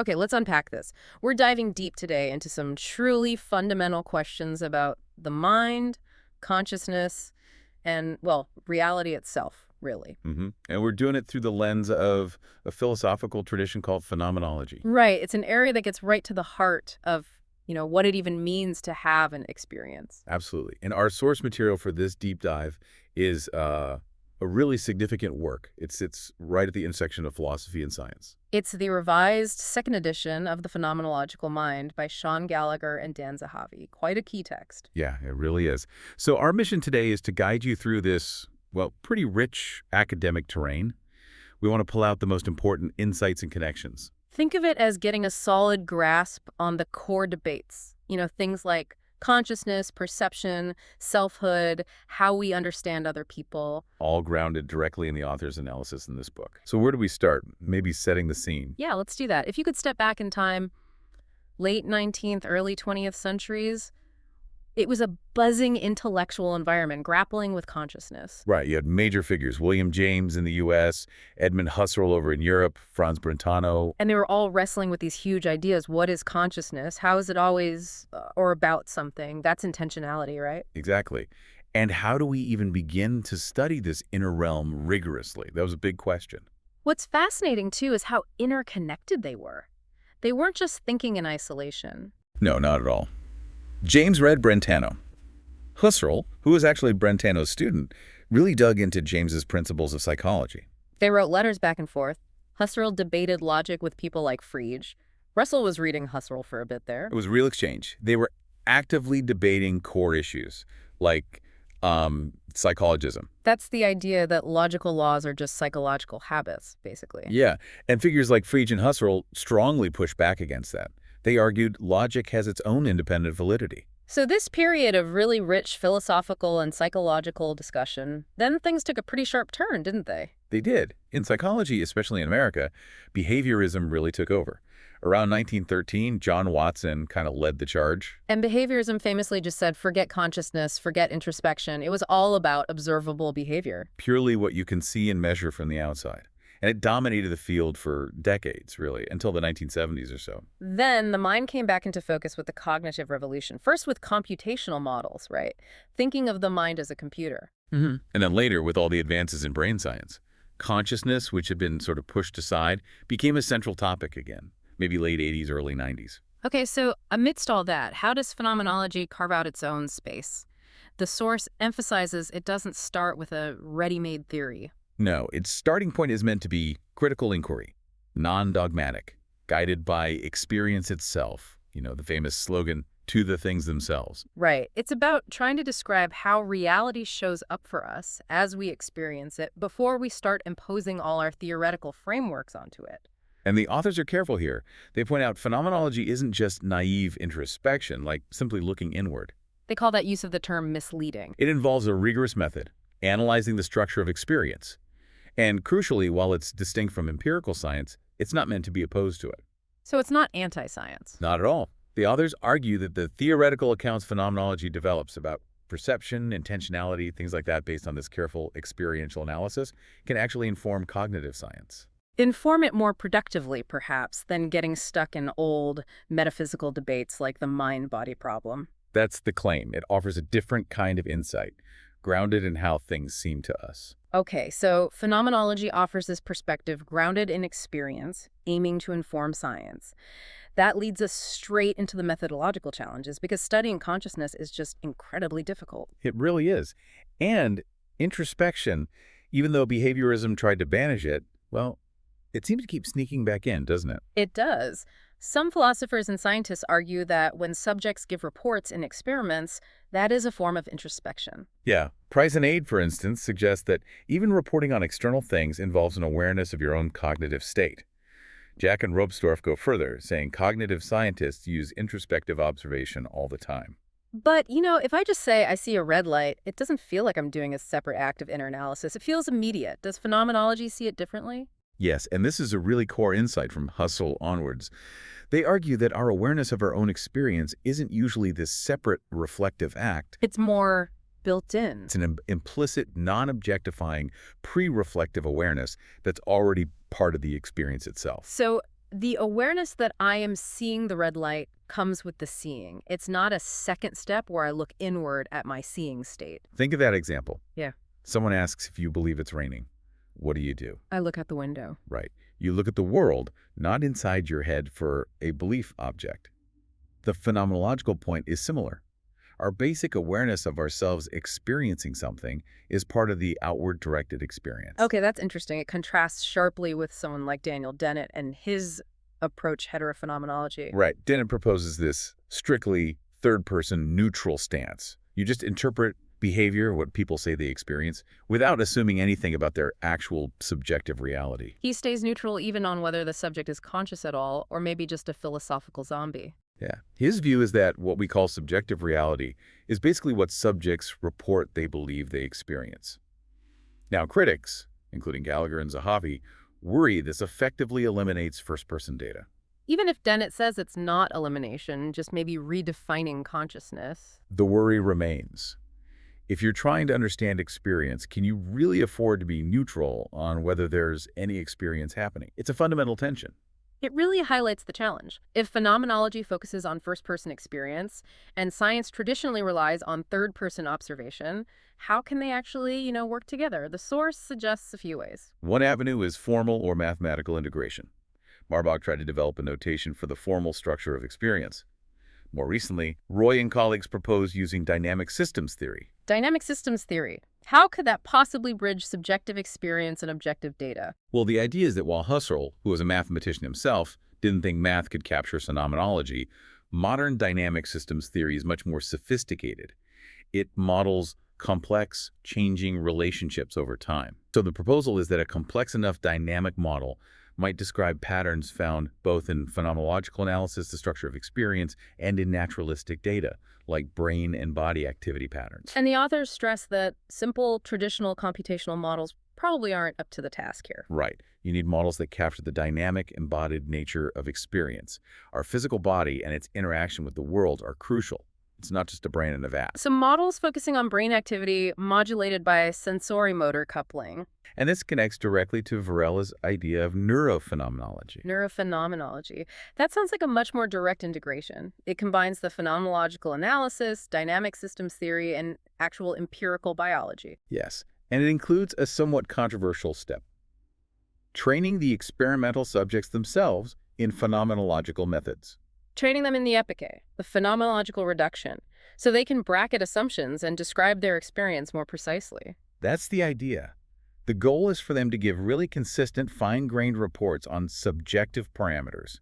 Okay, let's unpack this. We're diving deep today into some truly fundamental questions about the mind, consciousness, and, well, reality itself, really. And we're doing it through the lens of a philosophical tradition called phenomenology. Right. It's an area that gets right to the heart of, what it even means to have an experience. Absolutely. And our source material for this deep dive is a really significant work. It sits right at the intersection of philosophy and science. It's the revised second edition of the Phenomenological Mind by Shaun Gallagher and Dan Zahavi. Quite a key text. Yeah, it really is. So our mission today is to guide you through this, well, pretty rich academic terrain. We want to pull out the most important insights and connections. Think of it as getting a solid grasp on the core debates. Things like consciousness, perception, selfhood, how we understand other people. All grounded directly in the author's analysis in this book. So where do we start? Maybe setting the scene. Yeah, let's do that. If you could step back in time, late 19th, early 20th centuries, it was a buzzing intellectual environment grappling with consciousness. Right, you had major figures, William James in the U.S., Edmund Husserl over in Europe, Franz Brentano. And they were all wrestling with these huge ideas. What is consciousness? How is it always or about something? That's intentionality, right? Exactly. And how do we even begin to study this inner realm rigorously? That was a big question. What's fascinating, too, is how interconnected they were. They weren't just thinking in isolation. No, not at all. James read Brentano. Husserl, who was actually Brentano's student, really dug into James's principles of psychology. They wrote letters back and forth. Husserl debated logic with people like Frege. Russell was reading Husserl for a bit there. It was a real exchange. They were actively debating core issues like psychologism. That's the idea that logical laws are just psychological habits, basically. Yeah, and figures like Frege and Husserl strongly pushed back against that. They argued logic has its own independent validity. So this period of really rich philosophical and psychological discussion, then things took a pretty sharp turn, didn't they? They did. In psychology, especially in America, behaviorism really took over. Around 1913, John Watson kind of led the charge. And behaviorism famously just said, forget consciousness, forget introspection. It was all about observable behavior. Purely what you can see and measure from the outside. And it dominated the field for decades, really, until the 1970s or so. Then the mind came back into focus with the cognitive revolution, first with computational models, right? Thinking of the mind as a computer. And then later, with all the advances in brain science, consciousness, which had been sort of pushed aside, became a central topic again, maybe late 80s, early 90s. Okay, so amidst all that, how does phenomenology carve out its own space? The source emphasizes it doesn't start with a ready-made theory. No, its starting point is meant to be critical inquiry, non-dogmatic, guided by experience itself. The famous slogan, to the things themselves. Right. It's about trying to describe how reality shows up for us as we experience it before we start imposing all our theoretical frameworks onto it. And the authors are careful here. They point out phenomenology isn't just naive introspection, like simply looking inward. They call that use of the term misleading. It involves a rigorous method, analyzing the structure of experience. And crucially, while it's distinct from empirical science, it's not meant to be opposed to it. So it's not anti-science. Not at all. The authors argue that the theoretical accounts phenomenology develops about perception, intentionality, things like that based on this careful experiential analysis can actually inform cognitive science. Inform it more productively, perhaps, than getting stuck in old metaphysical debates like the mind-body problem. That's the claim. It offers a different kind of insight, grounded in how things seem to us. Okay, so phenomenology offers this perspective grounded in experience, aiming to inform science. That leads us straight into the methodological challenges because studying consciousness is just incredibly difficult. It really is. And introspection, even though behaviorism tried to banish it, well, it seems to keep sneaking back in, doesn't it? It does. Some philosophers and scientists argue that when subjects give reports in experiments, that is a form of introspection. Yeah. Price and Aid, for instance, suggests that even reporting on external things involves an awareness of your own cognitive state. Jack and Robsdorff go further, saying cognitive scientists use introspective observation all the time. But, if I just say I see a red light, it doesn't feel like I'm doing a separate act of inner analysis. It feels immediate. Does phenomenology see it differently? Yes, and this is a really core insight from Husserl onwards. They argue that our awareness of our own experience isn't usually this separate reflective act. It's more built in. It's an implicit, non-objectifying, pre-reflective awareness that's already part of the experience itself. So the awareness that I am seeing the red light comes with the seeing. It's not a second step where I look inward at my seeing state. Think of that example. Yeah. Someone asks if you believe it's raining. What do? I look out the window. Right. You look at the world, not inside your head for a belief object. The phenomenological point is similar. Our basic awareness of ourselves experiencing something is part of the outward-directed experience. Okay, that's interesting. It contrasts sharply with someone like Daniel Dennett and his approach, heterophenomenology. Right. Dennett proposes this strictly third-person neutral stance. You just interpret behavior, what people say they experience, without assuming anything about their actual subjective reality. He stays neutral even on whether the subject is conscious at all, or maybe just a philosophical zombie. Yeah. His view is that what we call subjective reality is basically what subjects report they believe they experience. Now, critics, including Gallagher and Zahavi, worry this effectively eliminates first-person data. Even if Dennett says it's not elimination, just maybe redefining consciousness. The worry remains. If you're trying to understand experience, can you really afford to be neutral on whether there's any experience happening? It's a fundamental tension. It really highlights the challenge. If phenomenology focuses on first-person experience and science traditionally relies on third-person observation, how can they actually, work together? The source suggests a few ways. One avenue is formal or mathematical integration. Marbach tried to develop a notation for the formal structure of experience. More recently, Roy and colleagues proposed using dynamic systems theory. Dynamic systems theory. How could that possibly bridge subjective experience and objective data? Well, the idea is that while Husserl, who was a mathematician himself, didn't think math could capture phenomenology, modern dynamic systems theory is much more sophisticated. It models complex, changing relationships over time. So the proposal is that a complex enough dynamic model might describe patterns found both in phenomenological analysis, the structure of experience, and in naturalistic data, like brain and body activity patterns. And the authors stress that simple, traditional computational models probably aren't up to the task here. Right. You need models that capture the dynamic, embodied nature of experience. Our physical body and its interaction with the world are crucial. It's not just a brain in a vat. So models focusing on brain activity modulated by sensorimotor coupling. And this connects directly to Varela's idea of neurophenomenology. Neurophenomenology. That sounds like a much more direct integration. It combines the phenomenological analysis, dynamic systems theory, and actual empirical biology. Yes, and it includes a somewhat controversial step: training the experimental subjects themselves in phenomenological methods. Training them in the epique, the phenomenological reduction, so they can bracket assumptions and describe their experience more precisely. That's the idea. The goal is for them to give really consistent, fine-grained reports on subjective parameters.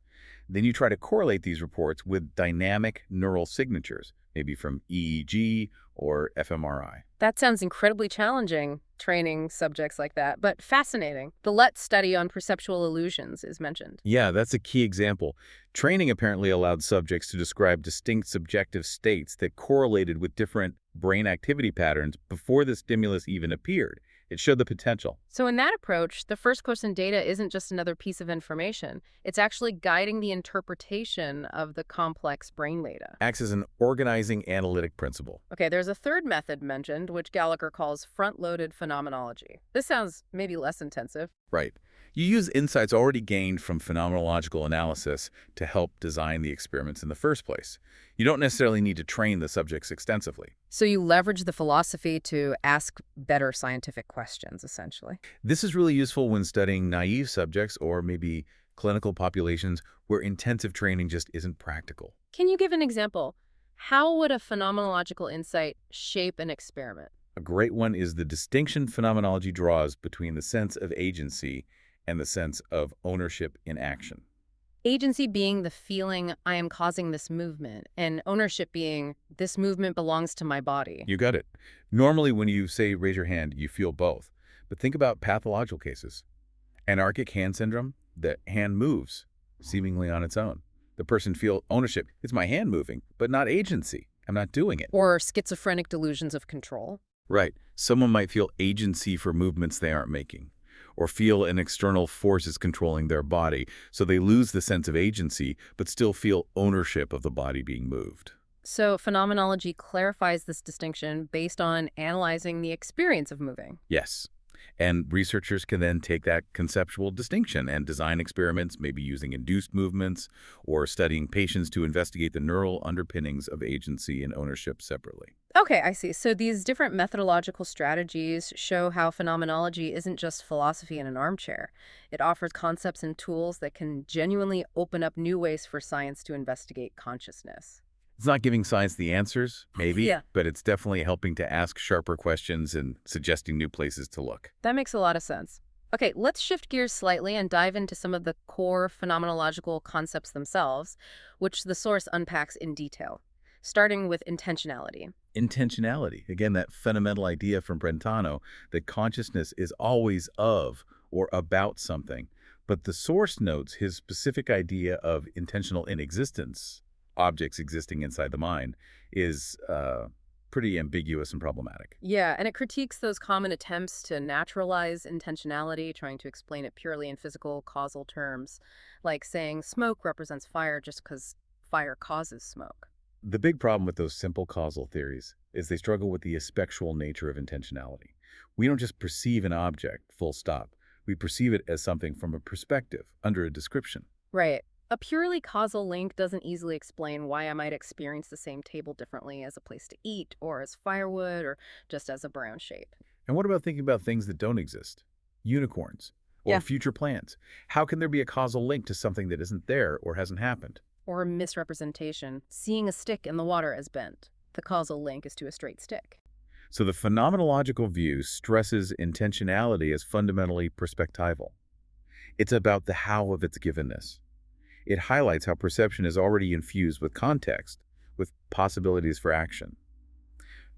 Then you try to correlate these reports with dynamic neural signatures, maybe from EEG or fMRI. That sounds incredibly challenging, training subjects like that, but fascinating. The Letts study on perceptual illusions is mentioned. Yeah, that's a key example. Training apparently allowed subjects to describe distinct subjective states that correlated with different brain activity patterns before the stimulus even appeared. It showed the potential. So in that approach, the first-person data isn't just another piece of information. It's actually guiding the interpretation of the complex brain data. Acts as an organizing analytic principle. Okay, there's a third method mentioned, which Gallagher calls front-loaded phenomenology. This sounds maybe less intensive. Right. You use insights already gained from phenomenological analysis to help design the experiments in the first place. You don't necessarily need to train the subjects extensively. So you leverage the philosophy to ask better scientific questions, essentially. This is really useful when studying naive subjects or maybe clinical populations where intensive training just isn't practical. Can you give an example? How would a phenomenological insight shape an experiment? A great one is the distinction phenomenology draws between the sense of agency and the sense of ownership in action. Agency being the feeling I am causing this movement, and ownership being this movement belongs to my body. You got it. Normally when you say raise your hand, you feel both. But think about pathological cases. Anarchic hand syndrome, the hand moves, seemingly on its own. The person feels ownership. It's my hand moving, but not agency. I'm not doing it. Or schizophrenic delusions of control. Right. Someone might feel agency for movements they aren't making, or feel an external force is controlling their body, so they lose the sense of agency, but still feel ownership of the body being moved. So phenomenology clarifies this distinction based on analyzing the experience of moving. Yes. And researchers can then take that conceptual distinction and design experiments, maybe using induced movements or studying patients to investigate the neural underpinnings of agency and ownership separately. Okay, I see. So these different methodological strategies show how phenomenology isn't just philosophy in an armchair. It offers concepts and tools that can genuinely open up new ways for science to investigate consciousness. It's not giving science the answers, maybe, Yeah. but it's definitely helping to ask sharper questions and suggesting new places to look. That makes a lot of sense. Okay, let's shift gears slightly and dive into some of the core phenomenological concepts themselves, which the source unpacks in detail, starting with intentionality. Intentionality, again, that fundamental idea from Brentano that consciousness is always of or about something. But the source notes his specific idea of intentional inexistence, objects existing inside the mind, is pretty ambiguous and problematic. Yeah, and it critiques those common attempts to naturalize intentionality, trying to explain it purely in physical, causal terms, like saying smoke represents fire just because fire causes smoke. The big problem with those simple causal theories is they struggle with the aspectual nature of intentionality. We don't just perceive an object, full stop. We perceive it as something from a perspective, under a description. Right. A purely causal link doesn't easily explain why I might experience the same table differently as a place to eat, or as firewood, or just as a brown shape. And what about thinking about things that don't exist? Unicorns or Yeah. future plans. How can there be a causal link to something that isn't there or hasn't happened? Or a misrepresentation, seeing a stick in the water as bent. The causal link is to a straight stick. So the phenomenological view stresses intentionality as fundamentally perspectival. It's about the how of its givenness. It highlights how perception is already infused with context, with possibilities for action.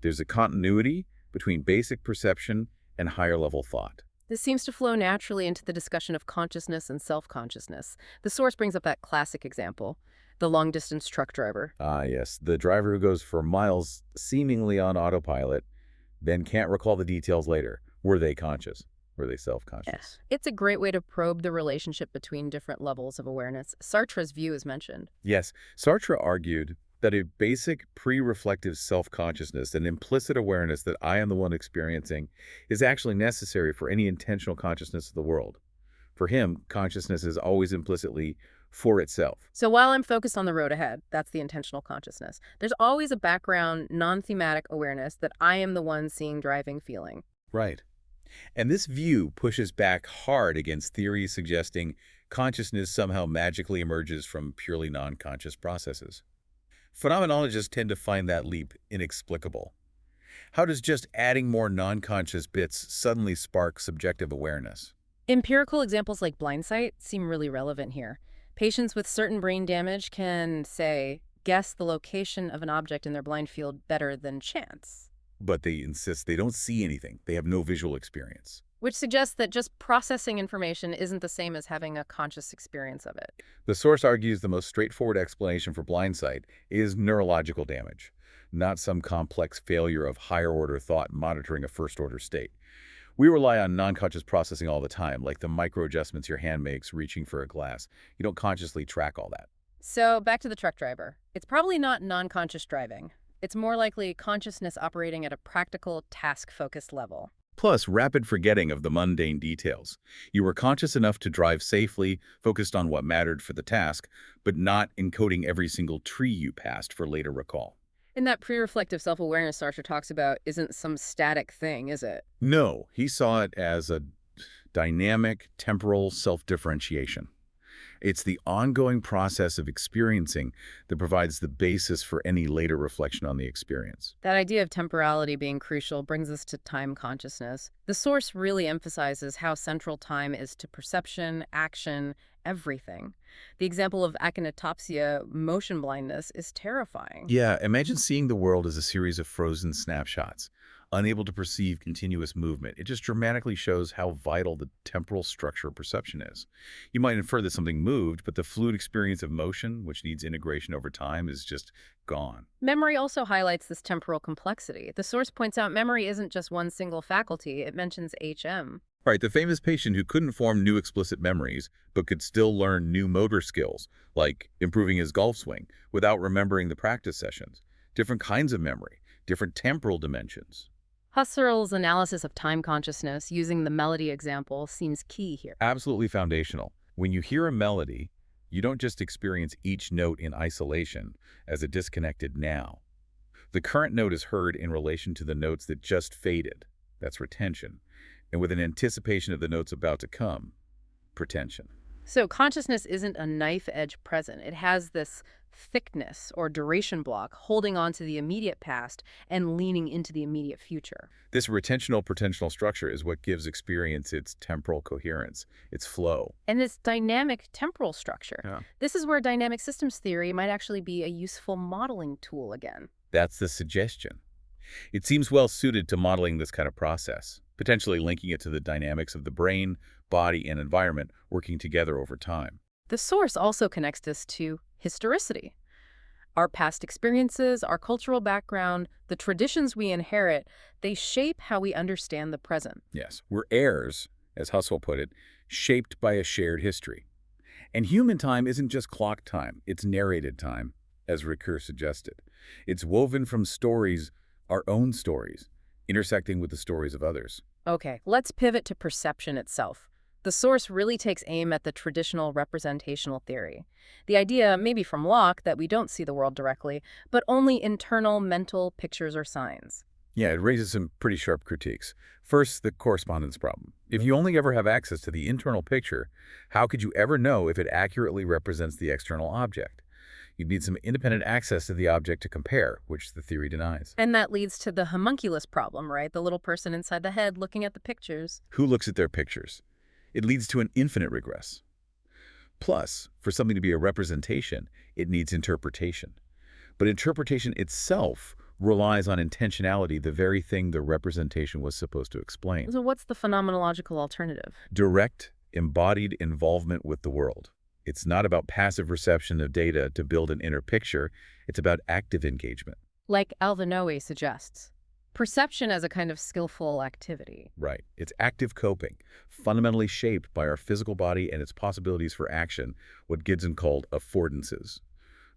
There's a continuity between basic perception and higher-level thought. This seems to flow naturally into the discussion of consciousness and self-consciousness. The source brings up that classic example, the long-distance truck driver. Ah, yes, the driver who goes for miles seemingly on autopilot, then can't recall the details later. Were they conscious? Were they self-conscious? It's a great way to probe the relationship between different levels of awareness. Sartre's view is mentioned. Yes, Sartre argued that a basic pre-reflective self-consciousness, an implicit awareness that I am the one experiencing, is actually necessary for any intentional consciousness of the world. For him, consciousness is always implicitly for itself. So while I'm focused on the road ahead, that's the intentional consciousness, there's always a background, non-thematic awareness that I am the one seeing, driving, feeling. Right. And this view pushes back hard against theories suggesting consciousness somehow magically emerges from purely non-conscious processes. Phenomenologists tend to find that leap inexplicable. How does just adding more non-conscious bits suddenly spark subjective awareness? Empirical examples like blindsight seem really relevant here. Patients with certain brain damage can, say, guess the location of an object in their blind field better than chance, But they insist they don't see anything. They have no visual experience. which suggests that just processing information isn't the same as having a conscious experience of it. The source argues the most straightforward explanation for blindsight is neurological damage, not some complex failure of higher-order thought monitoring a first-order state. We rely on non-conscious processing all the time, like the micro-adjustments your hand makes reaching for a glass. You don't consciously track all that. So back to the truck driver. It's probably not non-conscious driving. It's more likely consciousness operating at a practical, task-focused level. Plus, rapid forgetting of the mundane details. You were conscious enough to drive safely, focused on what mattered for the task, but not encoding every single tree you passed for later recall. And that pre-reflective self-awareness Sartre talks about isn't some static thing, is it? No, he saw it as a dynamic, temporal self-differentiation. It's the ongoing process of experiencing that provides the basis for any later reflection on the experience. That idea of temporality being crucial brings us to time consciousness. The source really emphasizes how central time is to perception, action, everything. The example of achinotopsia, motion blindness, is terrifying. Yeah, imagine seeing the world as a series of frozen snapshots, unable to perceive continuous movement. It just dramatically shows how vital the temporal structure of perception is. You might infer that something moved, but the fluid experience of motion, which needs integration over time, is just gone. Memory also highlights this temporal complexity. The source points out memory isn't just one single faculty. It mentions HM. Right, the famous patient who couldn't form new explicit memories, but could still learn new motor skills, like improving his golf swing, without remembering the practice sessions. Different kinds of memory, different temporal dimensions. Husserl's analysis of time consciousness using the melody example seems key here. Absolutely foundational. When you hear a melody, you don't just experience each note in isolation as a disconnected now. The current note is heard in relation to the notes that just faded. That's retention. And with an anticipation of the notes about to come, pretension. So consciousness isn't a knife-edge present. It has this thickness or duration block holding on to the immediate past and leaning into the immediate future. This retentional-pretensional structure is what gives experience its temporal coherence, its flow. And this dynamic temporal structure, Yeah. this is where dynamic systems theory might actually be a useful modeling tool again. That's the suggestion. It seems well suited to modeling this kind of process, potentially linking it to the dynamics of the brain, body, and environment working together over time. The source also connects us to historicity. Our past experiences, our cultural background, the traditions we inherit, they shape how we understand the present. Yes, we're heirs, as Husserl put it, shaped by a shared history. And human time isn't just clock time, it's narrated time, as Ricoeur suggested. It's woven from stories, our own stories, intersecting with the stories of others. Okay, let's pivot to perception itself. The source really takes aim at the traditional representational theory. The idea, maybe from Locke, that we don't see the world directly, but only internal mental pictures or signs. Yeah, it raises some pretty sharp critiques. First, the correspondence problem. If you only ever have access to the internal picture, how could you ever know if it accurately represents the external object? You'd need some independent access to the object to compare, which the theory denies. And that leads to the homunculus problem, right? The little person inside the head looking at the pictures. Who looks at their pictures? It leads to an infinite regress. Plus, for something to be a representation, it needs interpretation. But interpretation itself relies on intentionality, the very thing the representation was supposed to explain. So what's the phenomenological alternative? Direct, embodied involvement with the world. It's not about passive reception of data to build an inner picture. It's about active engagement. Like Alvinoe suggests, perception as a kind of skillful activity. Right. It's active coping, fundamentally shaped by our physical body and its possibilities for action, what Giddens called affordances.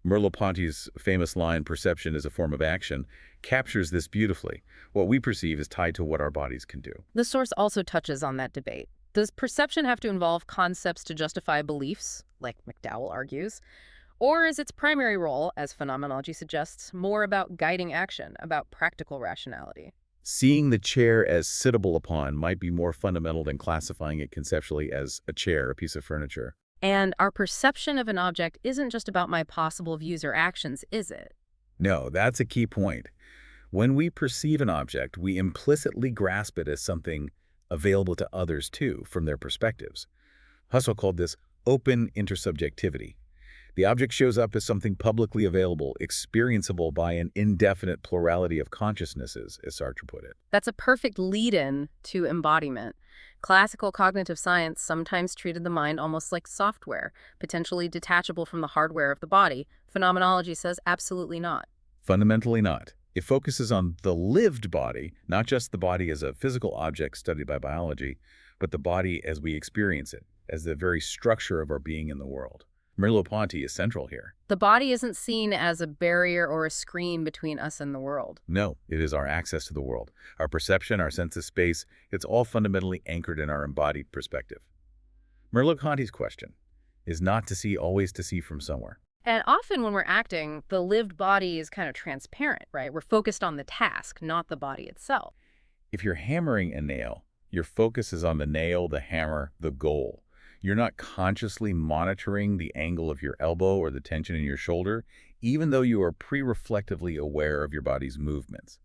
Merleau-Ponty's famous line, "Perception is a form of action," captures this beautifully. What we perceive is tied to what our bodies can do. The source also touches on that debate. Does perception have to involve concepts to justify beliefs, like McDowell argues? Or is its primary role, as phenomenology suggests, more about guiding action, about practical rationality? Seeing the chair as sittable upon might be more fundamental than classifying it conceptually as a chair, a piece of furniture. And our perception of an object isn't just about my possible views or actions, is it? No, that's a key point. When we perceive an object, we implicitly grasp it as something available to others too, from their perspectives. Husserl called this open intersubjectivity. The object shows up as something publicly available, experienceable by an indefinite plurality of consciousnesses, as Sartre put it. That's a perfect lead-in to embodiment. Classical cognitive science sometimes treated the mind almost like software, potentially detachable from the hardware of the body. Phenomenology says absolutely not. Fundamentally not. It focuses on the lived body, not just the body as a physical object studied by biology, but the body as we experience it, as the very structure of our being in the world. Merleau-Ponty is central here. The body isn't seen as a barrier or a screen between us and the world. No, it is our access to the world. Our perception, our sense of space, it's all fundamentally anchored in our embodied perspective. Merleau-Ponty's question is not to see, always to see from somewhere. And often when we're acting, the lived body is kind of transparent, right? We're focused on the task, not the body itself. If you're hammering a nail, your focus is on the nail, the hammer, the goal. You're not consciously monitoring the angle of your elbow or the tension in your shoulder, even though you are pre-reflectively aware of your body's movements.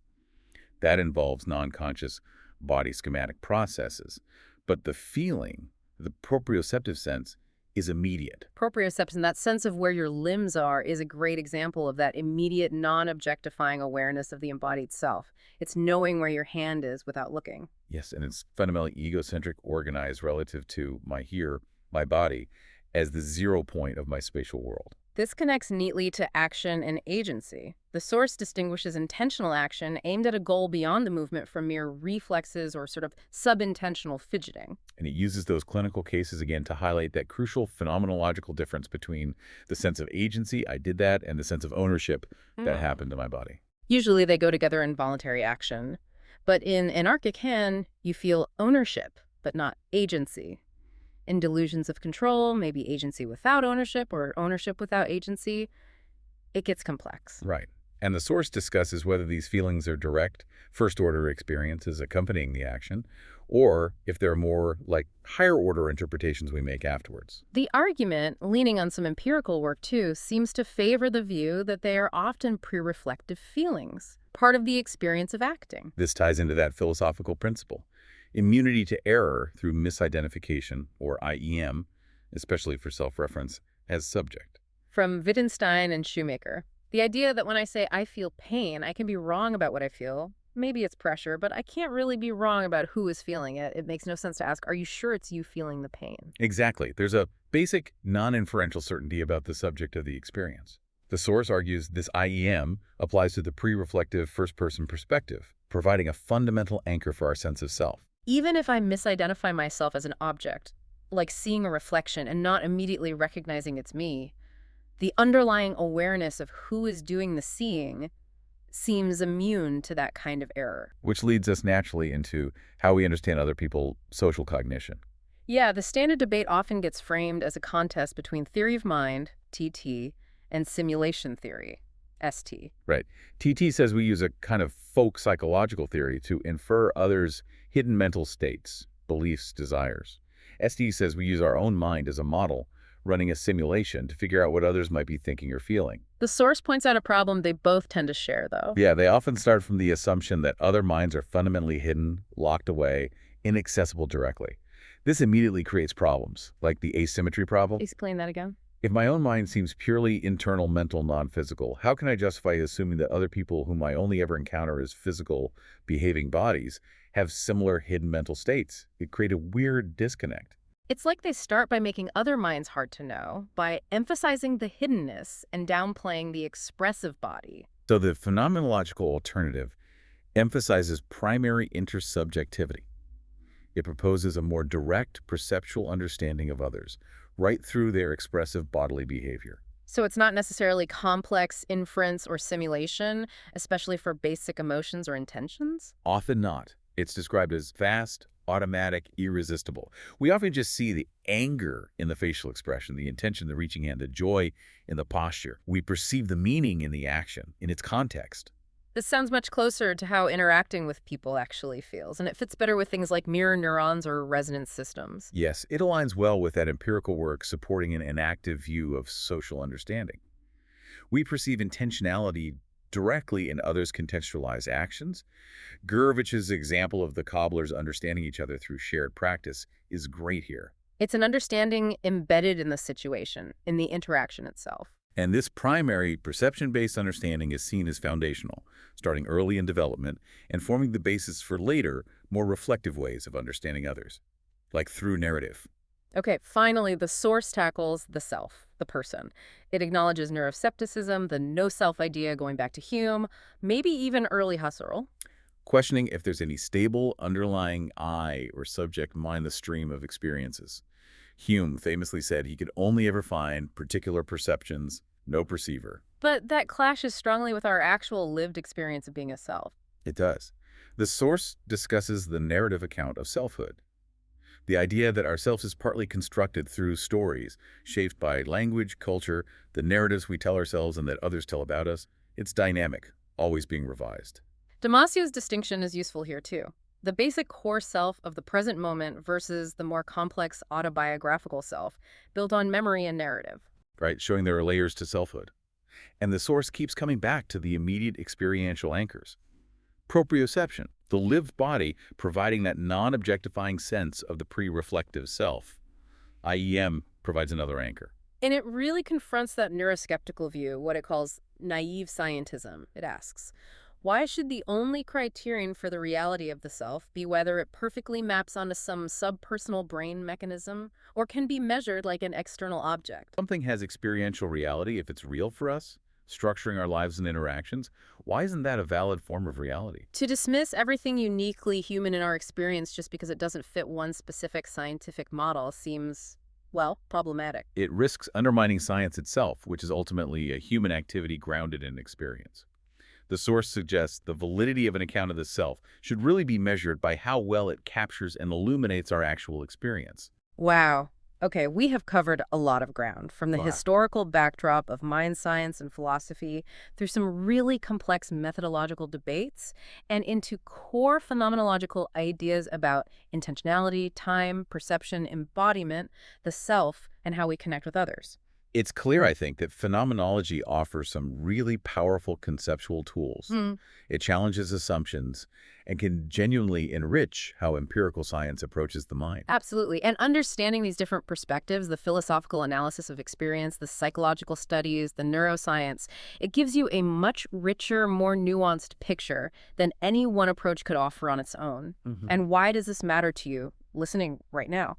That involves non-conscious body schematic processes. But the feeling, the proprioceptive sense, is immediate. Proprioception, that sense of where your limbs are, is a great example of that immediate, non-objectifying awareness of the embodied self. It's knowing where your hand is without looking. Yes, and it's fundamentally egocentric, organized relative to my here, my body, as the 0 point of my spatial world. This connects neatly to action and agency. The source distinguishes intentional action aimed at a goal beyond the movement from mere reflexes or sort of subintentional fidgeting. And it uses those clinical cases again to highlight that crucial phenomenological difference between the sense of agency, I did that, and the sense of ownership that happened to my body. Usually they go together in voluntary action. But in anarchic Han, you feel ownership, but not agency. In delusions of control, maybe agency without ownership or ownership without agency, it gets complex. Right. And the source discusses whether these feelings are direct, first-order experiences accompanying the action, or if they're more like higher-order interpretations we make afterwards. The argument, leaning on some empirical work too, seems to favor the view that they are often pre-reflective feelings, part of the experience of acting. This ties into that philosophical principle. Immunity to error through misidentification, or IEM, especially for self-reference, as subject. From Wittgenstein and Shoemaker, the idea that when I say I feel pain, I can be wrong about what I feel. Maybe it's pressure, but I can't really be wrong about who is feeling it. It makes no sense to ask, are you sure it's you feeling the pain? Exactly. There's a basic non-inferential certainty about the subject of the experience. The source argues this IEM applies to the pre-reflective first-person perspective, providing a fundamental anchor for our sense of self. Even if I misidentify myself as an object, like seeing a reflection and not immediately recognizing it's me, the underlying awareness of who is doing the seeing seems immune to that kind of error. Which leads us naturally into how we understand other people's social cognition. Yeah, the standard debate often gets framed as a contest between theory of mind, TT, and simulation theory, ST. Right. TT says we use a kind of folk psychological theory to infer others' hidden mental states, beliefs, desires. ST says we use our own mind as a model, running a simulation to figure out what others might be thinking or feeling. The source points out a problem they both tend to share, though. Yeah, they often start from the assumption that other minds are fundamentally hidden, locked away, inaccessible directly. This immediately creates problems, like the asymmetry problem. Explain that again. If my own mind seems purely internal, mental, non-physical, how can I justify assuming that other people whom I only ever encounter as physical, behaving bodies have similar hidden mental states? It creates a weird disconnect. It's like they start by making other minds hard to know, by emphasizing the hiddenness and downplaying the expressive body. So the phenomenological alternative emphasizes primary intersubjectivity. It proposes a more direct perceptual understanding of others, right through their expressive bodily behavior. So it's not necessarily complex inference or simulation, especially for basic emotions or intentions? Often not. It's described as fast, automatic, irresistible. We often just see the anger in the facial expression, the intention, the reaching hand, the joy in the posture. We perceive the meaning in the action, in its context. This sounds much closer to how interacting with people actually feels, and it fits better with things like mirror neurons or resonance systems. Yes, it aligns well with that empirical work supporting an active view of social understanding. We perceive intentionality directly in others' contextualized actions. Gurvich's example of the cobblers understanding each other through shared practice is great here. It's an understanding embedded in the situation, in the interaction itself. And this primary perception-based understanding is seen as foundational, starting early in development and forming the basis for later, more reflective ways of understanding others, like through narrative. Okay, finally, the source tackles the self, the person. It acknowledges neuroskepticism, the no-self idea going back to Hume, maybe even early Husserl. Questioning if there's any stable underlying I or subject mind the stream of experiences. Hume famously said he could only ever find particular perceptions, no perceiver. But that clashes strongly with our actual lived experience of being a self. It does. The source discusses the narrative account of selfhood. The idea that ourselves is partly constructed through stories, shaped by language, culture, the narratives we tell ourselves and that others tell about us. It's dynamic, always being revised. Damasio's distinction is useful here, too. The basic core self of the present moment versus the more complex autobiographical self, built on memory and narrative. Right, showing there are layers to selfhood. And the source keeps coming back to the immediate experiential anchors. Proprioception, the lived body providing that non-objectifying sense of the pre-reflective self. IEM provides another anchor. And it really confronts that neuroskeptical view, what it calls naive scientism. It asks, why should the only criterion for the reality of the self be whether it perfectly maps onto some subpersonal brain mechanism or can be measured like an external object? Something has experiential reality if it's real for us, structuring our lives and interactions. Why isn't that a valid form of reality? To dismiss everything uniquely human in our experience just because it doesn't fit one specific scientific model seems, well, problematic. It risks undermining science itself, which is ultimately a human activity grounded in experience. The source suggests the validity of an account of the self should really be measured by how well it captures and illuminates our actual experience. Wow. Okay, we have covered a lot of ground, from the Wow. historical backdrop of mind science and philosophy through some really complex methodological debates and into core phenomenological ideas about intentionality, time, perception, embodiment, the self, and how we connect with others. It's clear, I think, that phenomenology offers some really powerful conceptual tools. Hmm. It challenges assumptions and can genuinely enrich how empirical science approaches the mind. Absolutely. And understanding these different perspectives, the philosophical analysis of experience, the psychological studies, the neuroscience, it gives you a much richer, more nuanced picture than any one approach could offer on its own. Mhm. And why does this matter to you listening right now?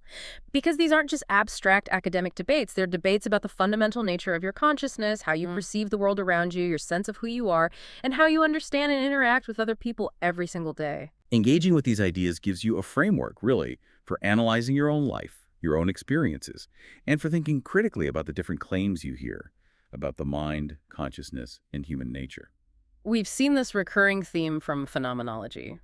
Because these aren't just abstract academic debates. They're debates about the fundamental nature of your consciousness, how you perceive the world around you, your sense of who you are, and how you understand and interact with other people every single day. Engaging with these ideas gives you a framework, really, for analyzing your own life, your own experiences, and for thinking critically about the different claims you hear about the mind, consciousness, and human nature. We've seen this recurring theme from phenomenology.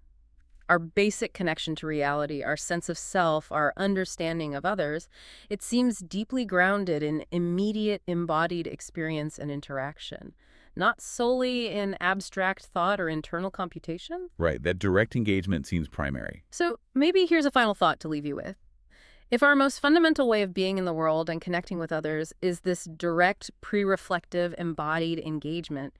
Our basic connection to reality, our sense of self, our understanding of others, it seems deeply grounded in immediate embodied experience and interaction, not solely in abstract thought or internal computation. Right, that direct engagement seems primary. So maybe here's a final thought to leave you with. If our most fundamental way of being in the world and connecting with others is this direct, pre-reflective, embodied engagement,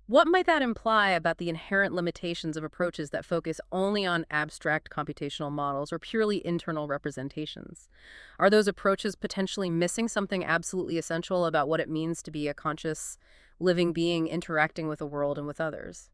what might that imply about the inherent limitations of approaches that focus only on abstract computational models or purely internal representations? Are those approaches potentially missing something absolutely essential about what it means to be a conscious, living being interacting with the world and with others?